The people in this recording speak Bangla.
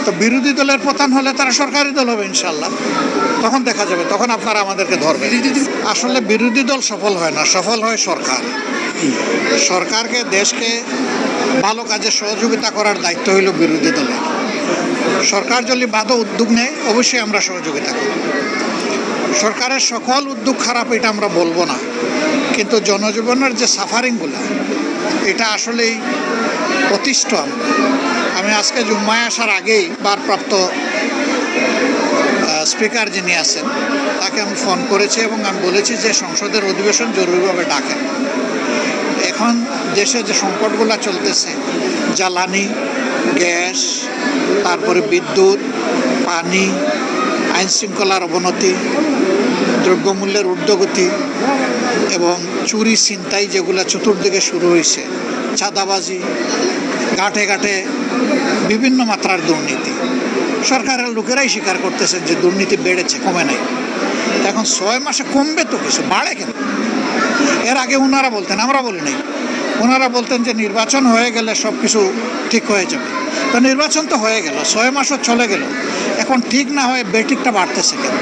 তো বিরোধী দলের প্রধান হলে তারা সরকারি দল হবে ইনশাল্লাহ, তখন দেখা যাবে, তখন আপনারা আমাদেরকে ধরবেন। আসলে বিরোধী দল সফল হয় না, সফল হয় সরকার। সরকারকে, দেশকে ভালো কাজে সহযোগিতা করার দায়িত্ব হইল বিরোধী দলের। সরকার যদি বাধা উদ্যোগ নেয় অবশ্যই আমরা সহযোগিতা করি। সরকারের সকল উদ্যোগ খারাপ এটা আমরা বলবো না, কিন্তু জনজীবনের যে সাফারিংগুলো এটা আসলেই অতিষ্ঠ। আমি আজকে জুম্মায় আসার আগেই ভারপ্রাপ্ত স্পিকার যিনি আছেন তাকে আমি ফোন করেছি এবং আমি বলেছি যে সংসদের অধিবেশন জরুরিভাবে ডাকেন। এখন দেশে যে সংকটগুলো চলতেছে, জ্বালানি, গ্যাস, তারপরে বিদ্যুৎ, পানি, আইন শৃঙ্খলার অবনতি, দ্রব্যমূল্যের ঊর্ধ্বগতি এবং চুরি ছিনতাই যেগুলো চতুর্দিকে শুরু হয়েছে, চাঁদাবাজি, ঘাটে ঘাটে বিভিন্ন মাত্রার দুর্নীতি, সরকারের লোকেরাই স্বীকার করতেছেন যে দুর্নীতি বেড়েছে, কমে নাই। এখন 6 মাসে কমবে তো কিছু, বাড়ে কেন? এর আগে ওনারা বলতেন, আমরা বলি নাই, ওনারা বলতেন যে নির্বাচন হয়ে গেলে সব কিছু ঠিক হয়ে যাবে। তো নির্বাচন তো হয়ে গেল, 6 মাসও চলে গেল, এখন ঠিক না হয়ে বেঠিকটা বাড়তেছে কেন?